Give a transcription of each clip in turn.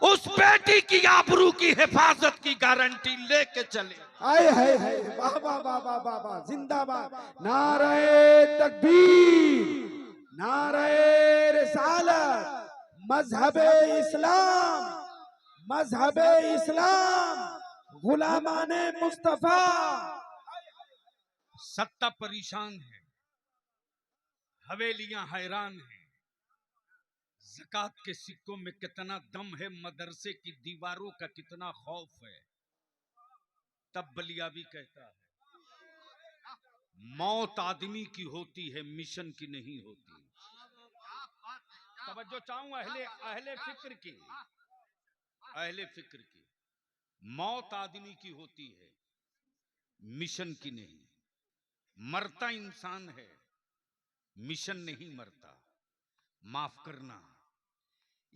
उस बेटी की आबरू की हिफाजत की गारंटी लेके चले। आए हाय हाय, वाह वाह वाह वाह वाह वाह, जिंदाबाद। नारे तकबीर, नारे रिसालत, मजहबे इस्लाम, मजहबे इस्लाम, गुलामाने मुस्तफा। सत्ता परेशान है, हवेलियां हैरान हैं, ज़कात के सिक्कों में कितना दम है, मदरसे की दीवारों का कितना खौफ है। तब बलियाबी कहता है, मौत आदमी की होती है, मिशन की नहीं होती। तवज्जो चाहूं अहले अहले फिक्र की, अहले फिक्र की। मौत आदमी की होती है, मिशन की नहीं। मरता इंसान है, मिशन नहीं मरता। माफ करना,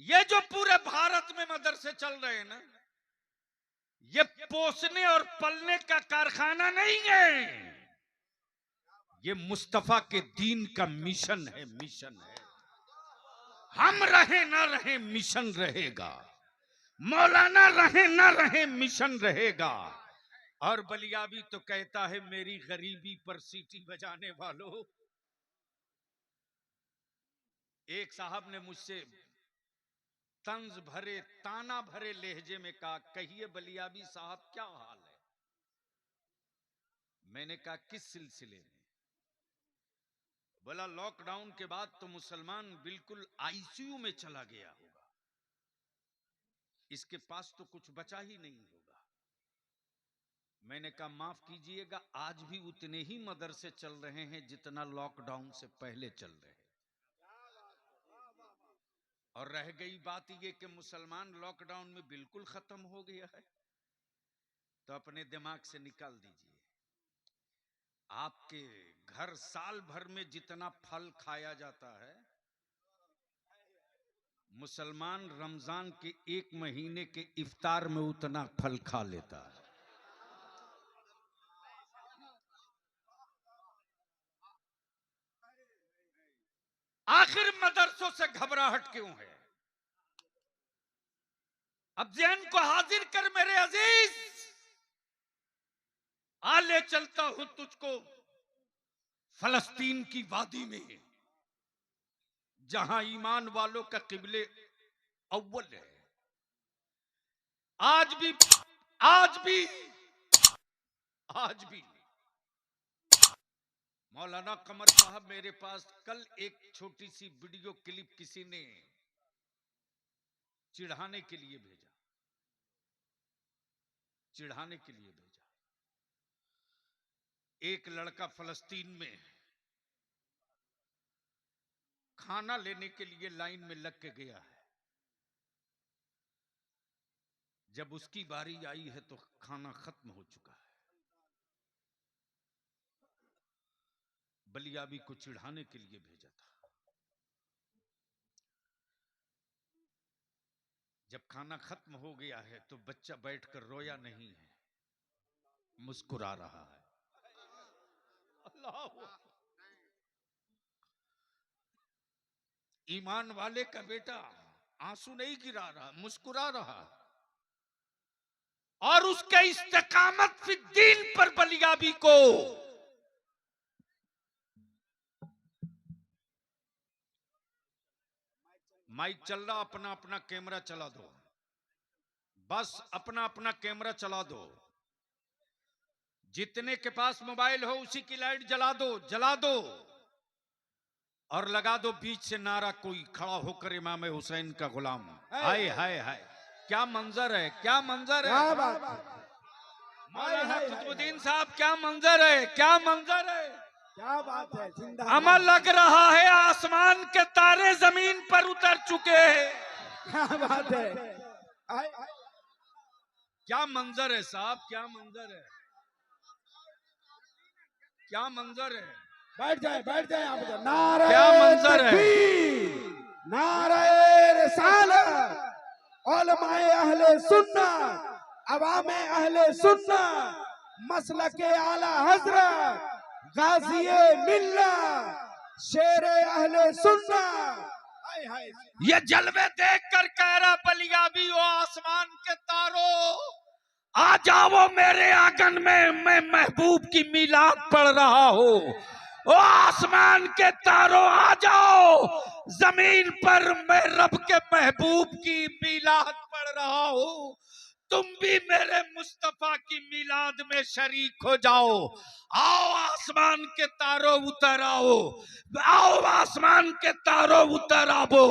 ये जो पूरे भारत में मदरसे चल रहे हैं ना, ये पोसने और पलने का कारखाना नहीं है, ये मुस्तफा के दीन का मिशन है, मिशन है। हम रहे ना रहे, मिशन रहेगा। मौलाना रहे ना रहे, मिशन रहेगा। और बलियाबी तो कहता है, मेरी गरीबी पर सीटी बजाने वालों। एक साहब ने मुझसे तंज भरे, ताना भरे लहजे में कहा, कहिए बलियाबी साहब क्या हाल है। मैंने कहा, किस सिलसिले में। बोला, लॉकडाउन के बाद तो मुसलमान बिल्कुल आईसीयू में चला गया होगा, इसके पास तो कुछ बचा ही नहीं होगा। मैंने कहा, माफ कीजिएगा, आज भी उतने ही मदरसे चल रहे हैं जितना लॉकडाउन से पहले चल रहे हैं। और रह गई बात ये कि मुसलमान लॉकडाउन में बिल्कुल खत्म हो गया है, तो अपने दिमाग से निकाल दीजिए। आपके घर साल भर में जितना फल खाया जाता है, मुसलमान रमजान के एक महीने के इफ्तार में उतना फल खा लेता है। आखिर मदरसों से घबराहट क्यों है? अब ज़हन को हाजिर कर मेरे अजीज, आ ले चलता हूं तुझको फलस्तीन की वादी में, जहां ईमान वालों का किबले अव्वल है। आज भी आज भी आज भी मौलाना कमर साहब मेरे पास कल एक छोटी सी वीडियो क्लिप किसी ने चिढ़ाने के लिए भेजा, चिढ़ाने के लिए भेजा। एक लड़का फलस्तीन में खाना लेने के लिए लाइन में लग के गया है। जब उसकी बारी आई है तो खाना खत्म हो चुका है। बलियाबी को चिढ़ाने के लिए भेजा था। जब खाना खत्म हो गया है तो बच्चा बैठकर रोया नहीं है, मुस्कुरा रहा है। अल्लाह, ईमान वाले का बेटा आंसू नहीं गिरा रहा, मुस्कुरा रहा। और उसके इस्तेकामत फिर दीन पर बलियाबी को माइक चल रहा, अपना अपना कैमरा चला दो, बस अपना अपना कैमरा चला दो। जितने के पास मोबाइल हो उसी की लाइट जला दो, जला दो। और लगा दो बीच से नारा, कोई खड़ा होकर इमाम हुसैन का गुलाम। हाय हाय हाय, क्या मंजर है, क्या मंजर है। मौलाना कुतुबुद्दीन साहब, क्या मंजर है, क्या मंजर है, क्या बात है। जिंदाबाद। अमल लग रहा है आसमान के तारे जमीन पर उतर चुके हैं। क्या बात है। क्या मंजर है साहब, क्या मंजर है, क्या मंजर है। बैठ जाए आप। नारे क्या मंजर है। तकबीर, नारे रिसालत, उलमाए अहले सुन्नत, अवामे अहले सुन्नत, मसलके आला हजरत, गाज़िए मिल्लत, शेरे अहले सुन्नत। ये जलवे देख कर कह रहा बलियाबी, वो आसमान के तारों, आ जाओ मेरे आंगन में, मैं महबूब की मीलाद पढ़ रहा हूँ। ओ आसमान के तारों आ जाओ, जमीन पर मैं रब के महबूब की मीलाद पढ़ रहा हूँ। तुम भी मेरे मुस्तफा की मीलाद में शरीक हो जाओ। आओ आसमान के तारों उतर आओ, आओ आसमान के तारों उतर आओ।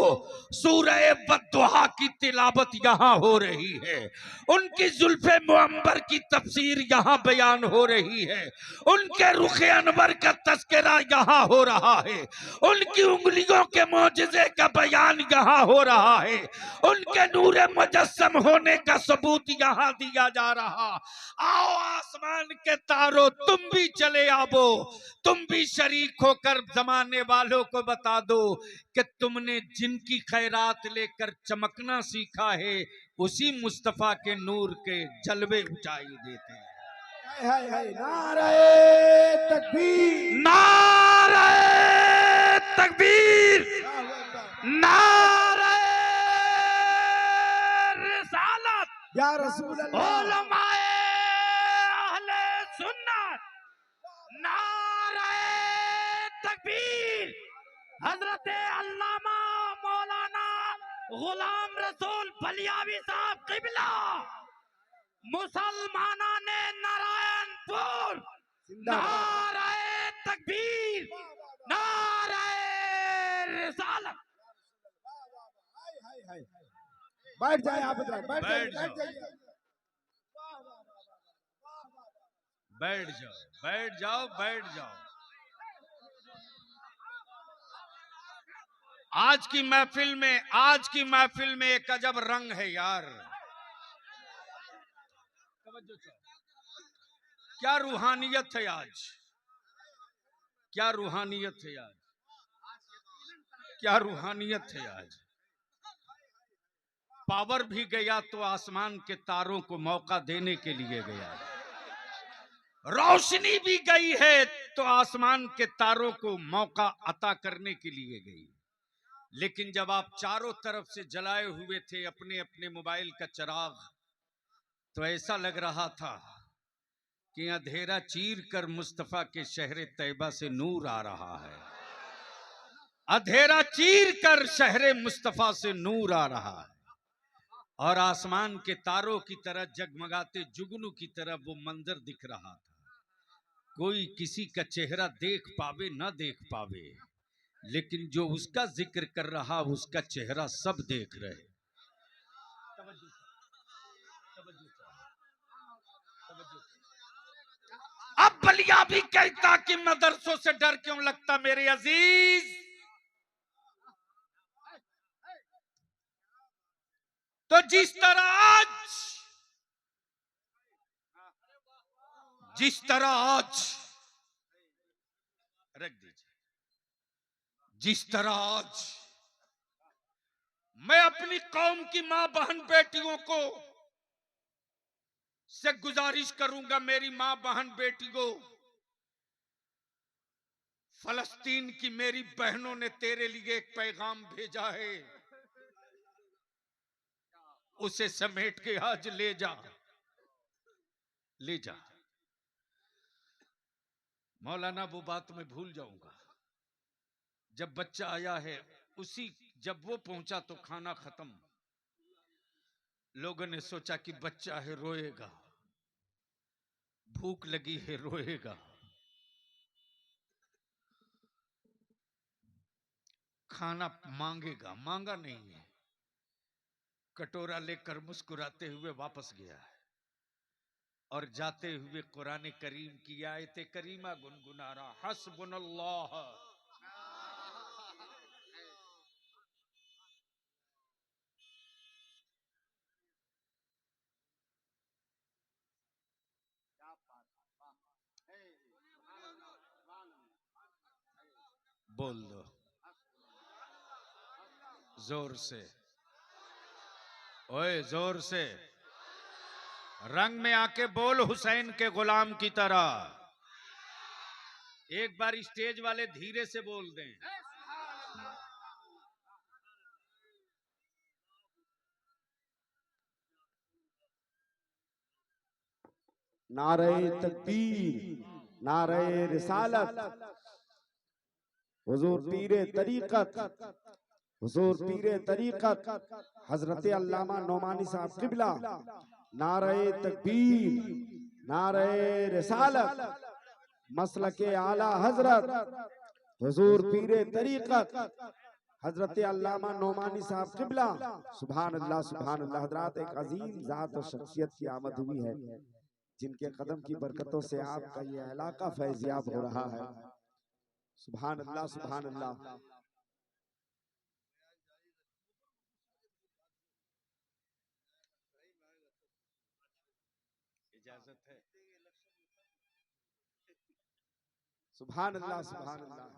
सूरह बद्दुहा की तिलावत यहाँ हो रही है, उनकी जुल्फे मुअम्बर की तफसीर यहाँ बयान हो रही है, उनके रुखे अनवर का तस्करा यहाँ हो रहा है, उनकी उंगलियों के मौजज़े का बयान यहाँ हो रहा है, उनके नूरे मुजस्सम होने का सबूत यहाँ दिया जा रहा। आओ आसमान के तारों, तुम भी चले आओ, तुम भी शरीक होकर जमाने वालों को बता दो कि तुमने जिनकी खैरात लेकर चमकना सीखा है, उसी मुस्तफा के नूर के जलवे ऊंचाई देते हैं। हाय हाय, नारे तकबीर, नारे तकबीर, नारे रिसालत, या रसूल अल्लाह, उलमाए अहले सुन्नत, नारे तकबीर, हजरत अल्लामा मौलाना गुलाम रसूल बलियावी साहब किबला, मुसलमाना ने नारायणपुर, नारे तकबीर, नारे रिसालत। बैठ जाए आप, बैठ बैठ जाइए, बैठ जाओ, बैठ जाओ, बैठ जाओ। आज की महफिल में एक अजब रंग है यार। क्या रूहानियत है आज, क्या रूहानियत है आज, क्या रूहानियत है आज। पावर भी गया तो आसमान के तारों को मौका देने के लिए गया, रोशनी भी गई है तो आसमान के तारों को मौका अता करने के लिए गई। लेकिन जब आप चारों तरफ से जलाए हुए थे अपने अपने मोबाइल का चिराग, तो ऐसा लग रहा था कि अंधेरा चीर कर मुस्तफा के शहर तैयबा से नूर आ रहा है। अंधेरा चीर कर शहर मुस्तफा से नूर आ रहा है, और आसमान के तारों की तरह जगमगाते जुगनू की तरह वो मंजर दिख रहा था। कोई किसी का चेहरा देख पावे ना देख पावे, लेकिन जो उसका जिक्र कर रहा उसका चेहरा सब देख रहे। अब बलिया भी कहता कि मदरसों से डर क्यों लगता मेरे अजीज। तो जिस तरह आज रख दीजिए, जिस तरह आज मैं अपनी कौम की मां बहन बेटियों को से गुजारिश करूंगा, मेरी मां बहन बेटियों, फलस्तीन की मेरी बहनों ने तेरे लिए एक पैगाम भेजा है, उसे समेट के आज ले जा, ले जा। मौलाना वो बात मैं भूल जाऊंगा, जब बच्चा आया है जब वो पहुंचा तो खाना खत्म। लोगों ने सोचा कि बच्चा है रोएगा, भूख लगी है रोएगा, खाना मांगेगा, मांगा नहीं है, कटोरा लेकर मुस्कुराते हुए वापस गया है, और जाते हुए कुरान करीम की आयत करीमा गुनगुना रहा, हस्बुनल्लाह। बोल दो जोर से, ओए जोर से, रंग में आके बोल हुसैन के गुलाम की तरह। एक बार स्टेज वाले धीरे से बोल दें। नारे तकबीर, नारे रिसालत, हुजूर पीरे तरीकत, हुजूर पीरे तरीकत हजरत अल्लामा नौमानी साहब किबला, नारे तकबीर, नारे रिसालत, मसलके आला हजरत हुजूर पीरे तरीकत हजरत अल्लामा नौमानी साहब किबला। सुभान अल्लाह सुभान अल्लाह। हजरात, एक अजीम जात और शख्सियत की आमद हुई है जिनके कदम की बरकतों से आपका ये इलाका फैजियाब हो रहा है। सुभान अल्लाह सुभान अल्लाह। इजाजत है? सुभान अल्लाह सुभान अल्लाह।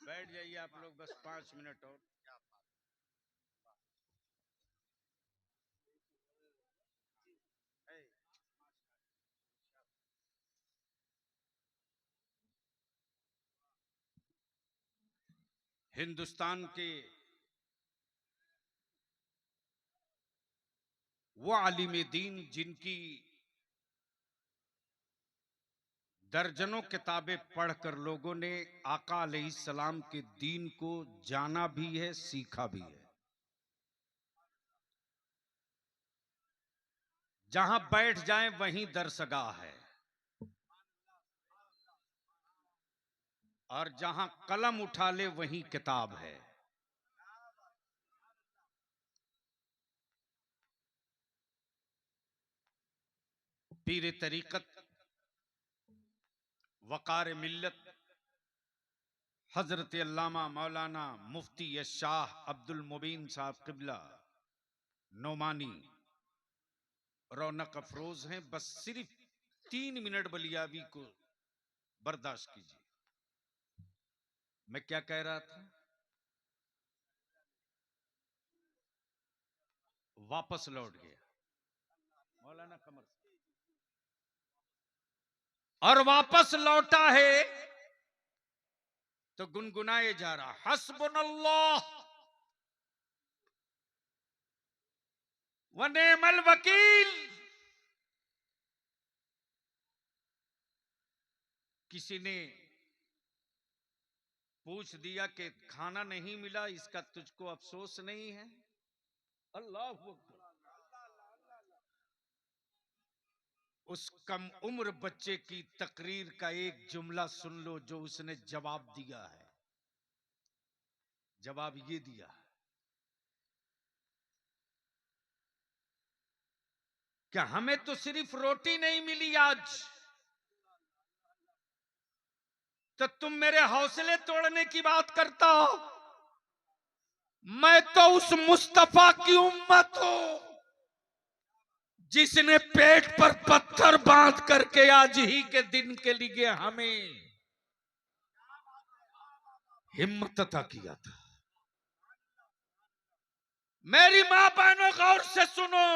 बैठ जाइए आप लोग, बस 5 मिनट और। हिंदुस्तान के वो आलिम दीन जिनकी दर्जनों किताबें पढ़कर लोगों ने आका अलैहिस्सलाम के दीन को जाना भी है, सीखा भी है। जहां बैठ जाएं वहीं दरसगाह है, और जहां कलम उठा ले वहीं किताब है। पीर तरीकत, वकार मिल्लत हजरत अल्लामा मौलाना मुफ्ती शाह अब्दुल मुबीन साहब किबला नौमानी रौनक अफरोज हैं। बस सिर्फ 3 मिनट बलियावी को बर्दाश्त कीजिए। मैं क्या कह रहा था? वापस लौट गया मौलाना कमर, और वापस लौटा है तो गुनगुनाए जा रहा, हस्बुनल्लाह व नेमल वकील। किसी ने पूछ दिया कि खाना नहीं मिला, इसका तुझको अफसोस नहीं है? अल्लाह अकबर। उस कम उम्र बच्चे की तकरीर का एक जुमला सुन लो जो उसने जवाब दिया है। जवाब ये दिया, क्या हमें तो सिर्फ रोटी नहीं मिली आज, तो तुम मेरे हौसले तोड़ने की बात करता हो? मैं तो उस मुस्तफा की उम्मत हूं जिसने पेट पर पत्थर बांध करके आज ही के दिन के लिए हमें हिम्मत अता किया था। मेरी मां बहनों, गौर से सुनो।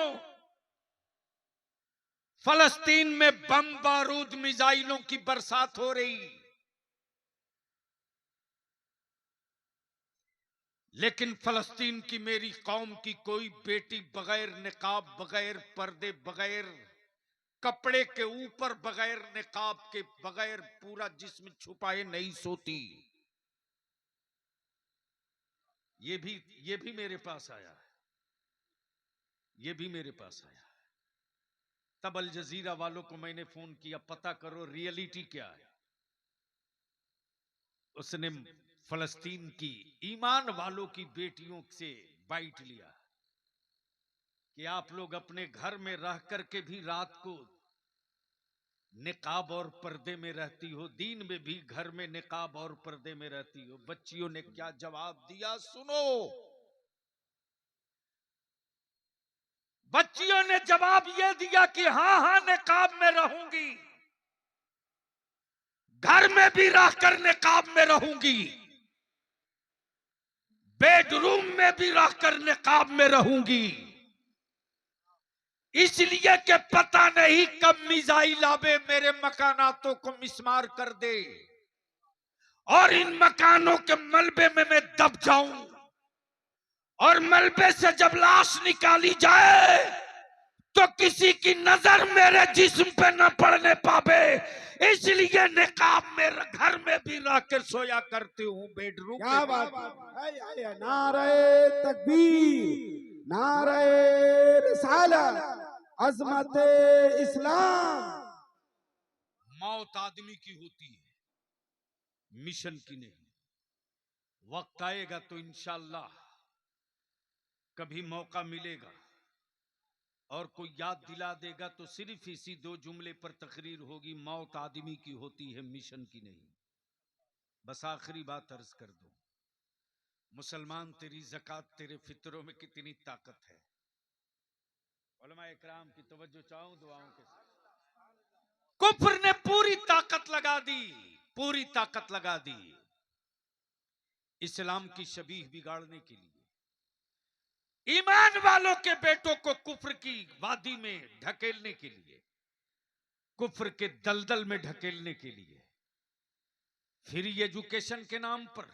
फलस्तीन में बम बारूद मिसाइलों की बरसात हो रही, लेकिन फलस्तीन की मेरी कौम की कोई बेटी बगैर निकाब, बगैर पर्दे, बगैर कपड़े के ऊपर, बगैर निकाब के, बगैर पूरा जिस्म छुपाए नहीं सोती। ये भी मेरे पास आया है, ये भी मेरे पास आया है। तब अल जजीरा वालों को मैंने फोन किया, पता करो रियलिटी क्या है। उसने फलस्तीन की ईमान वालों की बेटियों से बाइट लिया कि आप लोग अपने घर में रह करके भी रात को निकाब और पर्दे में रहती हो, दिन में भी घर में निकाब और पर्दे में रहती हो। बच्चियों ने क्या जवाब दिया सुनो। बच्चियों ने जवाब यह दिया कि हाँ हाँ निकाब में रहूंगी, घर में भी रहकर निकाब में रहूंगी, बेडरूम में भी रहकर निकाब में रहूंगी, इसलिए कि पता नहीं कब मिसाइल आवे मेरे मकानातों को मिस्मार कर दे और इन मकानों के मलबे में मैं दब जाऊं, और मलबे से जब लाश निकाली जाए तो किसी की नजर मेरे जिस्म पे न पड़ने पावे, इसलिए निकाब मेरे घर में भी रह के सोया करती हूँ, बेडरूम क्या में बात है। नारे तकबीर, नारे रिसालत, अजमत इस्लाम। मौत आदमी की होती है, मिशन की नहीं। वक्त आएगा तो इंशाअल्लाह कभी मौका मिलेगा और कोई याद दिला देगा तो सिर्फ इसी दो जुमले पर तकरीर होगी, मौत आदमी की होती है, मिशन की नहीं। बस आखिरी बात अर्ज कर दूं, मुसलमान तेरी ज़कात तेरे फितरों में कितनी ताकत है। उलमा इकराम की तवज्जो चाहूं दुआओं के साथ। कुफ्र ने पूरी ताकत लगा दी, पूरी ताकत लगा दी इस्लाम की शबीह बिगाड़ने के लिए, ईमान वालों के बेटों को कुफ्र की वादी में ढकेलने के लिए, कुफ्र के दलदल में ढकेलने के लिए। फ्री एजुकेशन के नाम पर,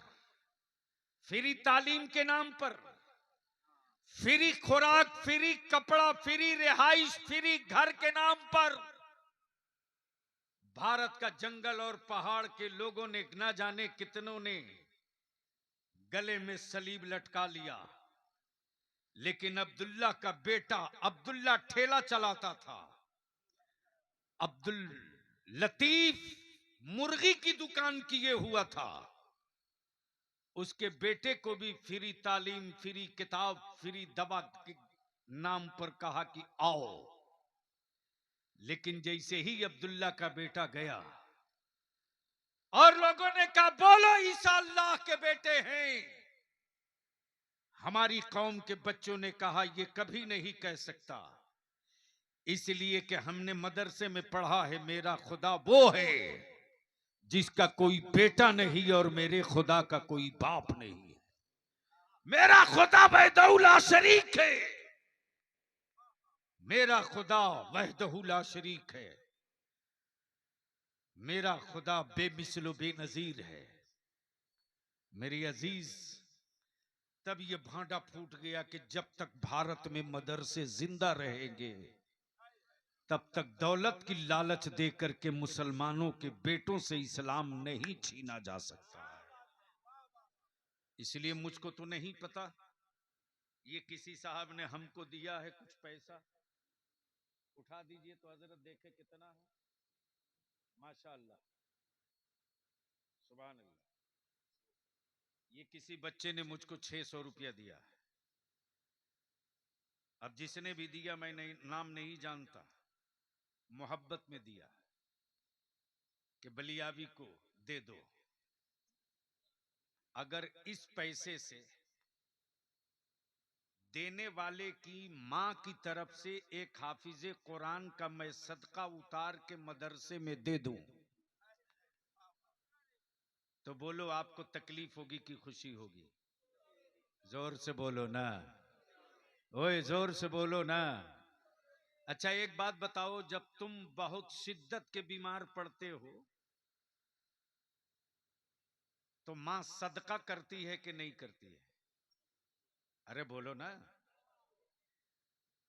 फ्री तालीम के नाम पर, फ्री खुराक, फ्री कपड़ा, फ्री रिहाइश, फ्री घर के नाम पर भारत का जंगल और पहाड़ के लोगों ने न जाने कितनों ने गले में सलीब लटका लिया। लेकिन अब्दुल्ला का बेटा, अब्दुल्ला ठेला चलाता था, अब्दुल लतीफ मुर्गी की दुकान किए हुआ था, उसके बेटे को भी फ्री तालीम, फ्री किताब, फ्री दवा के नाम पर कहा कि आओ। लेकिन जैसे ही अब्दुल्ला का बेटा गया और लोगों ने कहा बोलो ईसा अल्लाह के बेटे हैं, हमारी कौम के बच्चों ने कहा ये कभी नहीं कह सकता, इसलिए कि हमने मदरसे में पढ़ा है मेरा खुदा वो है जिसका कोई बेटा नहीं और मेरे खुदा का कोई बाप नहीं है। मेरा खुदा वहदहू ला शरीक है, मेरा खुदा वहदहू ला शरीक है, मेरा खुदा बेमिसलो बेनजीर है। मेरी अजीज, तब ये भांडा फूट गया कि जब तक भारत में मदरसे जिंदा रहेंगे तब तक दौलत की लालच देकर के मुसलमानों के बेटों से इस्लाम नहीं छीना जा सकता। इसलिए मुझको तो नहीं पता, ये किसी साहब ने हमको दिया है कुछ पैसा, उठा दीजिए तो हजरत देखे कितना है। माशाअल्लाह, सुभान अल्लाह। ये किसी बच्चे ने मुझको 600 रुपया दिया है। अब जिसने भी दिया मैं नहीं, नाम नहीं जानता, मोहब्बत में दिया कि बलियावी को दे दो। अगर इस पैसे से देने वाले की मां की तरफ से एक हाफिजे कुरान का मैं सदका उतार के मदरसे में दे दूं तो बोलो आपको तकलीफ होगी कि खुशी होगी? जोर से बोलो ना, ओए जोर से बोलो ना। अच्छा एक बात बताओ, जब तुम बहुत शिद्दत के बीमार पड़ते हो तो मां सदका करती है कि नहीं करती है? अरे बोलो ना।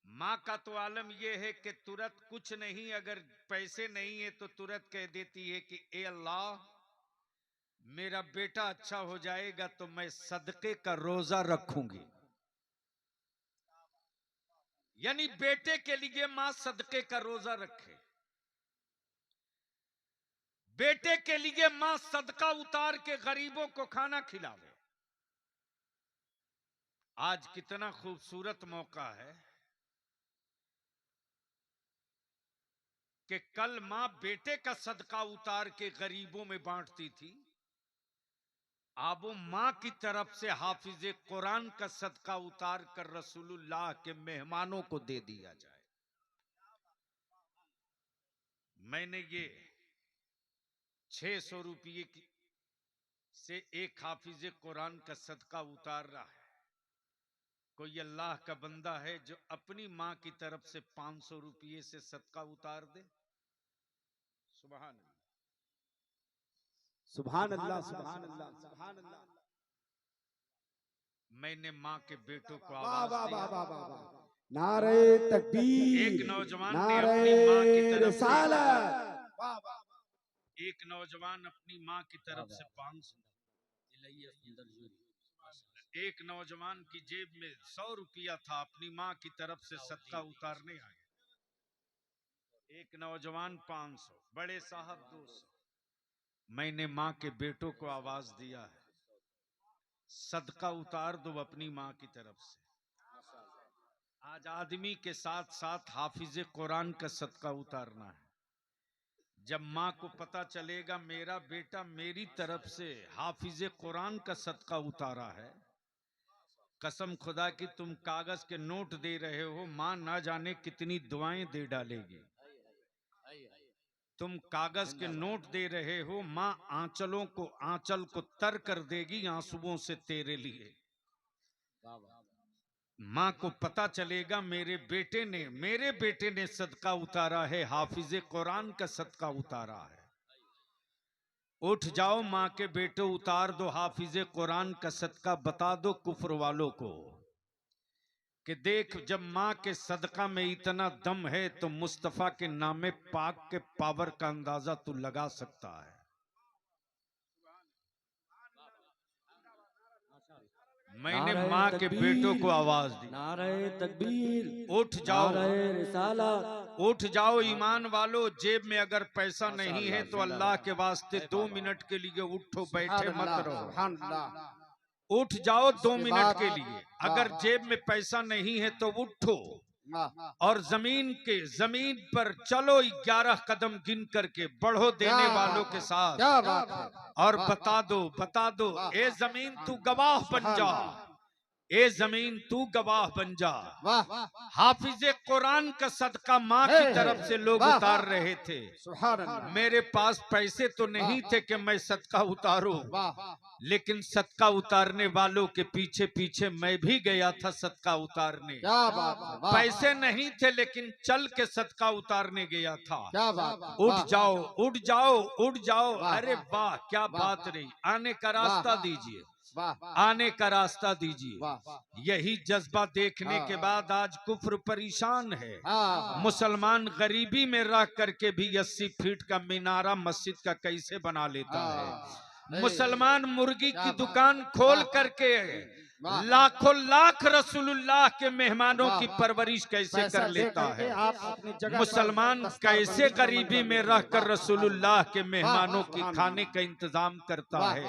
मां का तो आलम यह है कि तुरंत कुछ नहीं, अगर पैसे नहीं है तो तुरंत कह देती है कि ए अल्लाह मेरा बेटा अच्छा हो जाएगा तो मैं सदके का रोजा रखूंगी। यानी बेटे के लिए मां सदके का रोजा रखे, बेटे के लिए मां सदका उतार के गरीबों को खाना खिलावे। आज कितना खूबसूरत मौका है कि कल मां बेटे का सदका उतार के गरीबों में बांटती थी, अब वो मां की तरफ से हाफिजे कुरान का सदका उतार कर रसूलुल्लाह के मेहमानों को दे दिया जाए। मैंने ये 600 रुपये से एक हाफिजे कुरान का सदका उतार रहा है। कोई अल्लाह का बंदा है जो अपनी मां की तरफ से 500 रुपये से सदका उतार दे? सुभान अल्लाह, सुभान अल्लाह, सुभान अल्लाह, सुभान अल्लाह। मैंने मां के बेटों को वाह आवाज वाह दी, वाह वाह वाह वाह। नारे तकबीर, एक नौजवान ने नारे अपनी माँ की तरफ से रिसालत। एक नौजवान अपनी माँ की तरफ से 500, एक नौजवान की जेब में 100 रुपया था, अपनी माँ की तरफ से सदका उतारने आए। एक नौजवान 500, बड़े साहब 200। मैंने माँ के बेटों को आवाज दिया है, सदका उतार दो अपनी माँ की तरफ से। आज आदमी के साथ साथ हाफिज कुरान का सदका उतारना है। जब माँ को पता चलेगा मेरा बेटा मेरी तरफ से हाफिज कुरान का सदका उतारा है, कसम खुदा की तुम कागज के नोट दे रहे हो, माँ ना जाने कितनी दुआएं दे डालेगी। तुम कागज के नोट दे रहे हो, माँ आंचल को तर कर देगी आंसुओं से तेरे लिए। माँ को पता चलेगा मेरे बेटे ने सदका उतारा है, हाफिज कुरान का सदका उतारा है। उठ जाओ माँ के बेटो, उतार दो हाफिज कुरान का सदका, बता दो कुफ्र वालों को कि देख जब माँ के सदका में इतना दम है तो मुस्तफा के नामे पाक के पावर का अंदाजा तू लगा सकता है। मैंने माँ के बेटों को आवाज दी, नारे तकबीर, उठ जाओ, नारे रिसालत। उठ जाओ ईमान वालों। जेब में अगर पैसा नहीं है तो अल्लाह के वास्ते 2 मिनट के लिए उठो, बैठे मत रहो। उठ जाओ 2 मिनट के लिए। अगर जेब में पैसा नहीं है तो उठो और जमीन पर चलो 11 कदम गिन करके बढ़ो देने वालों के साथ। क्या बात है। और बता दो ए जमीन तू गवाह बन जा, ए जमीन तू गवाह बन जा। हाफिज कुरान का सदका माँ की तरफ से लोग उतार रहे थे। मेरे पास पैसे तो नहीं थे कि मैं सदका उतारूं, लेकिन सदका उतारने वालों के पीछे पीछे मैं भी गया था सदका उतारने। पैसे नहीं थे लेकिन चल के सदका उतारने गया था। उठ जाओ, उठ जाओ, उठ जाओ। अरे वाह क्या बात रही। आने का रास्ता दीजिए, आने का रास्ता दीजिए। यही जज्बा देखने के बाद आज कुफ्र परेशान है। मुसलमान गरीबी में रह करके भी 80 फीट का मीनारा मस्जिद का कैसे बना लेता है। मुसलमान मुर्गी की दुकान खोल करके लाखों लाख रसूलुल्लाह के मेहमानों की परवरिश कैसे कर लेता है। मुसलमान कैसे गरीबी में रहकर रसूलुल्लाह के मेहमानों की खाने का इंतजाम करता है।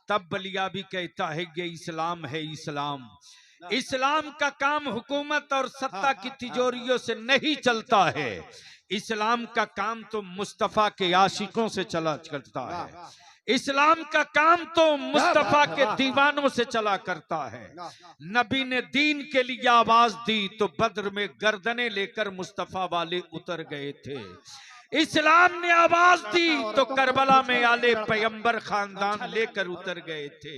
तब बलिया भी कहता है ये इस्लाम है। इस्लाम का काम हुकूमत और सत्ता की तिजोरियों से नहीं चलता है। इस्लाम का काम तो मुस्तफा के आशिकों से चलता है। इस्लाम का काम तो मुस्तफा के दीवानों से चला करता है। नबी ने दीन के लिए आवाज दी तो बद्र में गर्दनें लेकर मुस्तफा वाले उतर गए थे। इस्लाम ने आवाज दी तो करबला में आले पैगंबर खानदान लेकर उतर गए थे।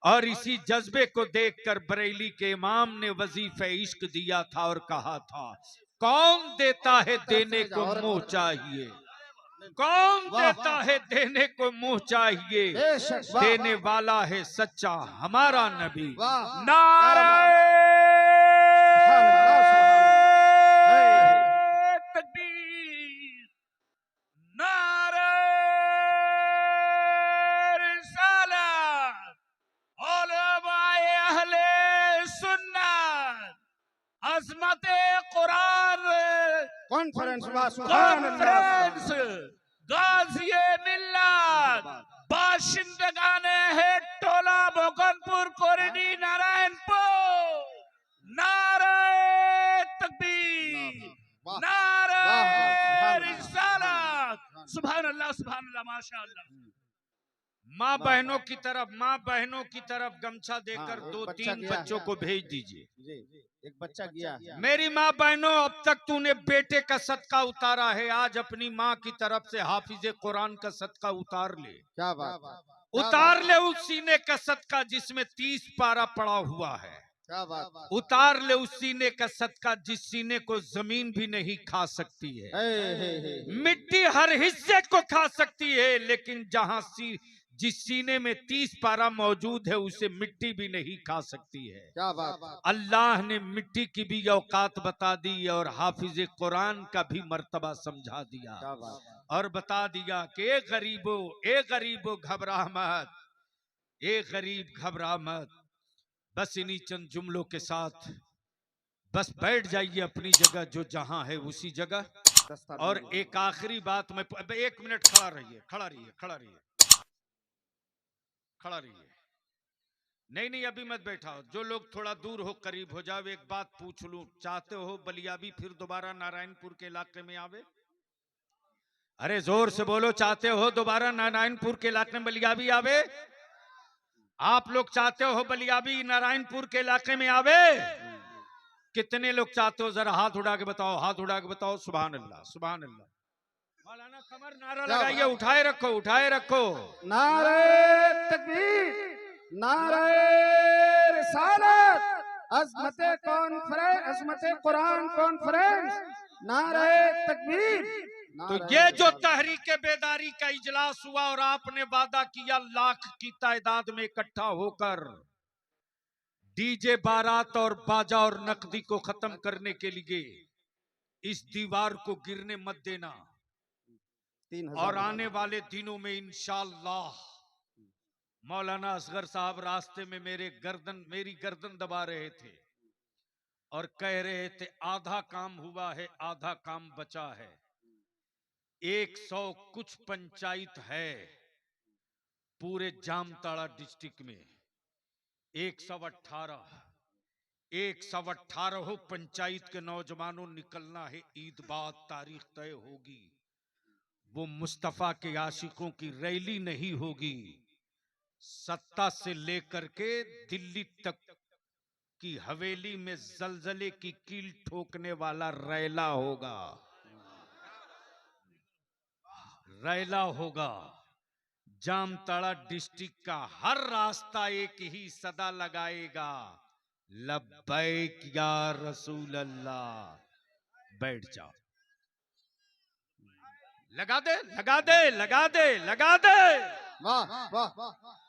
और इसी जज्बे को देखकर बरेली के इमाम ने वजीफे इश्क दिया था और कहा था, कौन देता है देने को मुंह चाहिए, कौन देता है देने को मुंह चाहिए, देने वाला है सच्चा हमारा नबी। नारे तकबीर, नारे रिसालत, उलमाए अहले सुन्नत, अज़मत कुरान कॉन्फ्रेंस, गाज़िए मिल्लत, बाशिंदगाने है टोला भोकनपुर कोरडी नारायणपुर। नारे तकबीर, नारे रिसालत, सुभान अल्लाह माशाअल्लाह। माँ बहनों की तरफ गमछा देकर 2-3 बच्चों को भेज दीजिए। एक बच्चा गया। मेरी माँ बहनों, अब तक तूने बेटे का सदका उतारा है, आज अपनी माँ की तरफ से हाफिज कुरान का सदका उतार ले। क्या बात, उतार ले उस सीने का सदका जिसमें 30 पारा पड़ा हुआ है। क्या बात। उतार ले उस सीने का सदका जिस सीने को जमीन भी नहीं खा सकती है। मिट्टी हर हिस्से को खा सकती है, लेकिन जिस सीने में 30 पारा मौजूद है उसे मिट्टी भी नहीं खा सकती है। क्या बात। अल्लाह ने मिट्टी की भी औकात बता दी और हाफिज कुरान का भी मर्तबा समझा दिया क्या बात। और बता दिया कि ए गरीबो घबरा मत, ए गरीब घबरा मत। बस इन्हीं चंद जुमलों के साथ बस बैठ जाइए अपनी जगह, जो जहां है उसी जगह। और एक आखिरी बात में 1 मिनट खड़ा रहिए, खड़ा रहिए, खड़ा रहिए, खड़ा रहिए। नहीं अभी मत बैठाओ, जो लोग थोड़ा दूर हो करीब हो जाओ। एक बात पूछ लूं, चाहते हो बलियाबी फिर दोबारा नारायणपुर के इलाके में आवे? अरे जोर से बोलो, चाहते हो दोबारा नारायणपुर के इलाके में बलियाबी आवे? आप लोग चाहते हो बलियाबी नारायणपुर के इलाके में आवे? कितने लोग चाहते हो? जरा हाथ उड़ा के बताओ, हाथ उड़ा के बताओ। सुभान अल्लाह, सुभान अल्लाह। मौलाना कमर नारा लगाइए, उठाए रखो, उठाए रखो। नारे तकबीर, नारे रिसालत, अज़मते कॉन्फ्रेंस, अज़मते कुरान कॉन्फ्रेंस, नारे तकबीर। तो ये जो तहरीक बेदारी का इजलास हुआ और आपने वादा किया लाख की तादाद में इकट्ठा होकर डीजे बारात और बाजा और नकदी को खत्म करने के लिए इस दीवार को गिरने मत देना। और आने वाले दिनों में इंशाअल्लाह मौलाना असगर साहब रास्ते में मेरी गर्दन दबा रहे थे और कह रहे थे आधा काम हुआ है, आधा काम बचा है। 100 कुछ पंचायत है पूरे जामताड़ा डिस्ट्रिक्ट में, 118 पंचायत के नौजवानों निकलना है। ईद बाद तारीख तय होगी। वो मुस्तफा के आशिकों की रैली नहीं होगी, सत्ता से लेकर के दिल्ली तक की हवेली में जलजले की कील ठोकने वाला रैला होगा, रैला होगा। जामताड़ा डिस्ट्रिक्ट का हर रास्ता एक ही सदा लगाएगा, लब्बैक या रसूल अल्लाह। बैठ जाओ, लगा दे, लगा दे, लगा दे, लगा दे। वाह वाह।